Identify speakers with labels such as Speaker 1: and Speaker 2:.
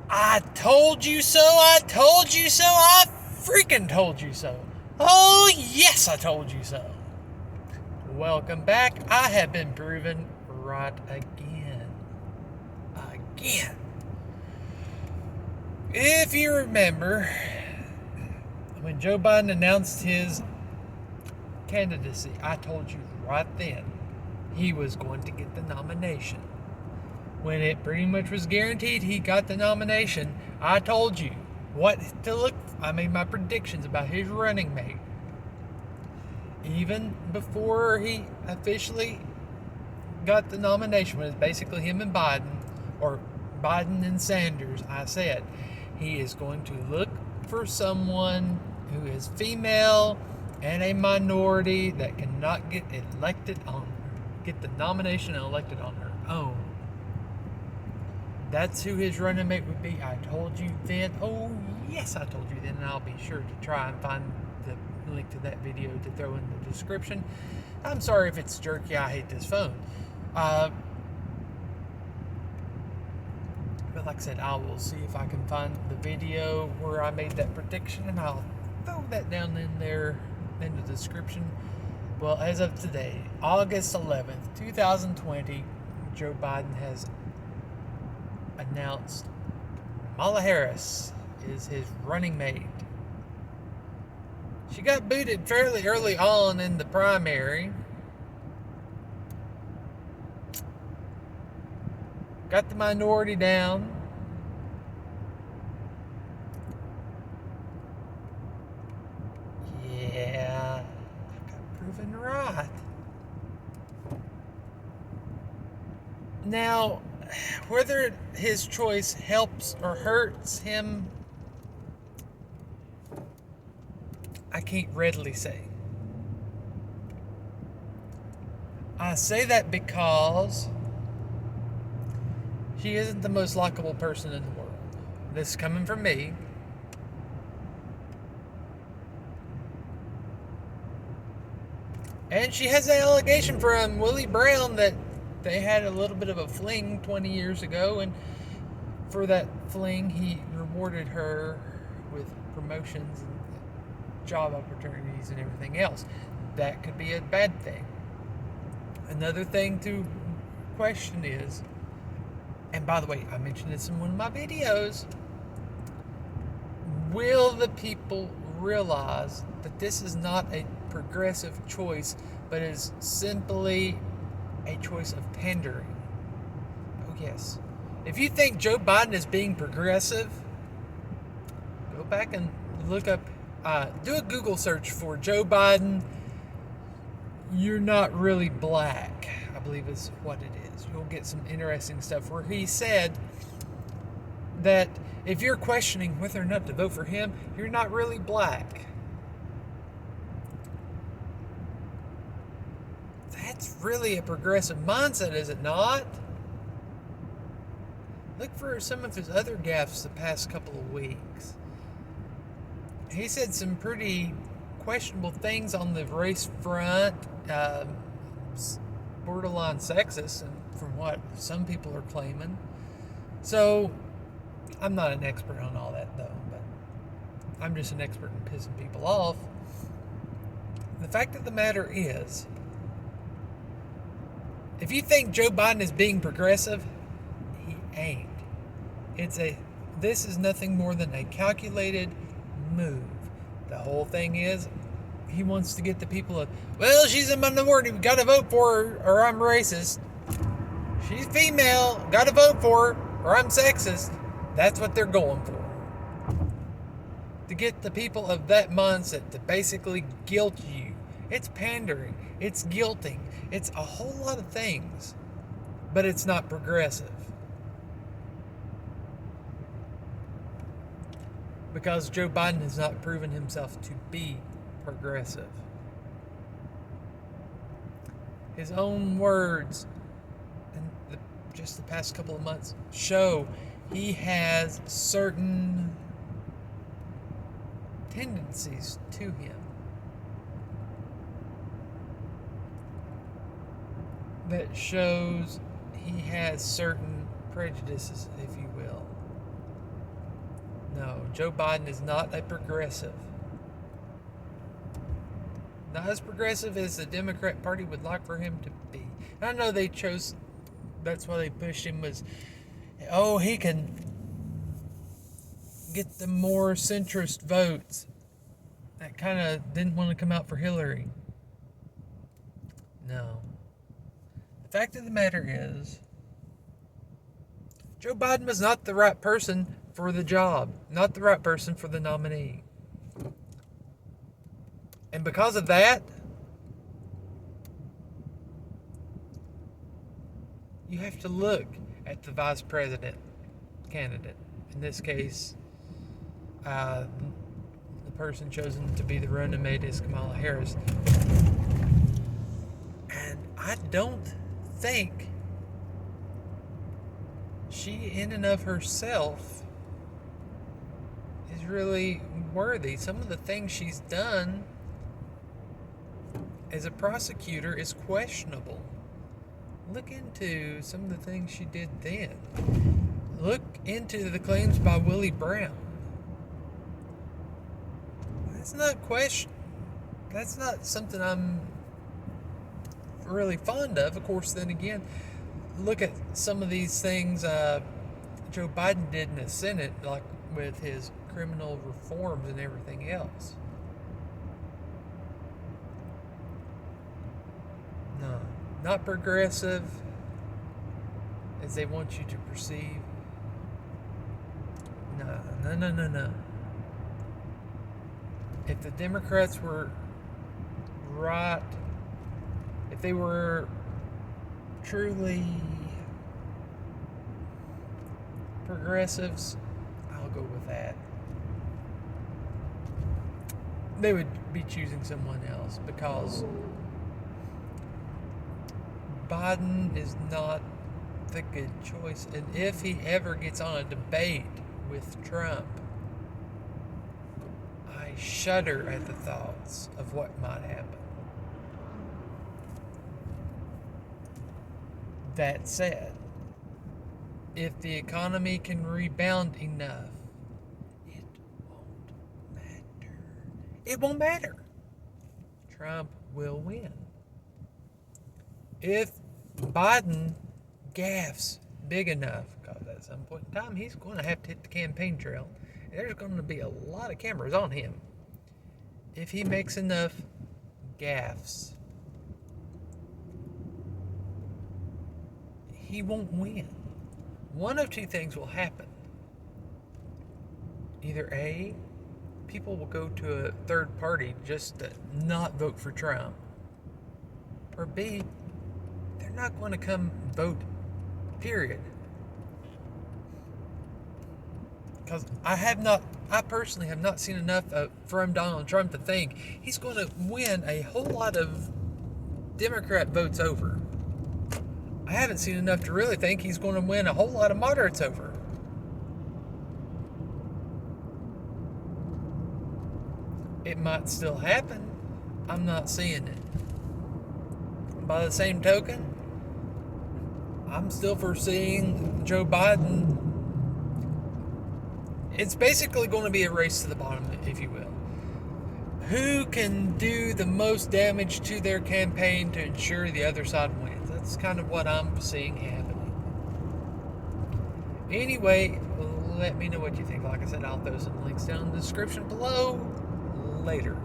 Speaker 1: I told you so, I told you so, I freaking told you so. Oh, yes, I told you so. Welcome back. I have been proven right again. Again. If you remember, when Joe Biden announced his candidacy, I told you right then he was going to get the nomination. When it pretty much was guaranteed he got the nomination, I told you what to look. I made my predictions about his running mate. Even before he officially got the nomination, when it's basically him and Biden, or Biden and Sanders, I said he is going to look for someone who is female and a minority that cannot get the nomination and elected on her own. That's who his running mate would be. I told you then. Oh, yes, I told you then. And I'll be sure to try and find the link to that video to throw in the description. I'm sorry if it's jerky. I hate this phone. But like I said, I will see if I can find the video where I made that prediction, and I'll throw that down in there in the description. Well, as of today, August 11th, 2020, Joe Biden has announced Kamala Harris is his running mate. She got booted fairly early on in the primary. Got the minority down. Yeah, I got proven right. Now, whether his choice helps or hurts him, I can't readily say. I say that because she isn't the most likable person in the world. This is coming from me. And she has an allegation from Willie Brown that they had a little bit of a fling 20 years ago, and for that fling, he rewarded her with promotions and job opportunities and everything else. That could be a bad thing. Another thing to question is, and by the way, I mentioned this in one of my videos, will the people realize that this is not a progressive choice, but is simply a choice of pandering? Oh, yes. If you think Joe Biden is being progressive, go back and look up, do a Google search for Joe Biden. You're not really black, I believe is what it is. You'll get some interesting stuff where he said that if you're questioning whether or not to vote for him, you're not really black. That's really a progressive mindset, is it not? Look for some of his other gaffes the past couple of weeks. He said some pretty questionable things on the race front, borderline sexist, and from what some people are claiming. So, I'm not an expert on all that, though, but I'm just an expert in pissing people off. The fact of the matter is, if you think Joe Biden is being progressive, he ain't. This is nothing more than a calculated move. The whole thing is, he wants to get the people of, well, she's a minority, we gotta vote for her, or I'm racist. She's female, gotta vote for her, or I'm sexist. That's what they're going for. To get the people of that mindset to basically guilt you. It's pandering, it's guilting, it's a whole lot of things, but it's not progressive. Because Joe Biden has not proven himself to be progressive. His own words in just the past couple of months show he has certain tendencies to him that shows he has certain prejudices, if you will. No, Joe Biden is not a progressive. Not as progressive as the Democrat Party would like for him to be. And I know they chose, that's why they pushed him, was, oh, he can get the more centrist votes that kind of didn't want to come out for Hillary. No. The fact of the matter is, Joe Biden was not the right person for the job, not the right person for the nominee. And because of that, you have to look at the vice president candidate. In this case, the person chosen to be the running mate is Kamala Harris. And I don't think she, in and of herself, is really worthy. Some of the things she's done as a prosecutor is questionable. Look into some of the things she did then. Look into the claims by Willie Brown. That's not something I'm really fond of. Of course, then again, look at some of these things Joe Biden did in the Senate, like with his criminal reforms and everything else. No, not progressive as they want you to perceive. No. If the Democrats were right, if they were truly progressives, I'll go with that. They would be choosing someone else because Biden is not the good choice. And if he ever gets on a debate with Trump, I shudder at the thoughts of what might happen. That said, if the economy can rebound enough, it won't matter. It won't matter. Trump will win. If Biden gaffes big enough, because at some point in time he's going to have to hit the campaign trail, there's going to be a lot of cameras on him. If he makes enough gaffes, he won't win. One of two things will happen. Either A, people will go to a third party just to not vote for Trump, or B, they're not going to come vote, period. Because I personally have not seen enough from Donald Trump to think he's going to win a whole lot of Democrat votes over. I haven't seen enough to really think he's going to win a whole lot of moderates over. It might still happen. I'm not seeing it. By the same token, I'm still foreseeing Joe Biden. It's basically going to be a race to the bottom, if you will. Who can do the most damage to their campaign to ensure the other side wins? That's kind of what I'm seeing happening. Anyway, let me know what you think. Like I said, I'll throw some links down in the description below. Later.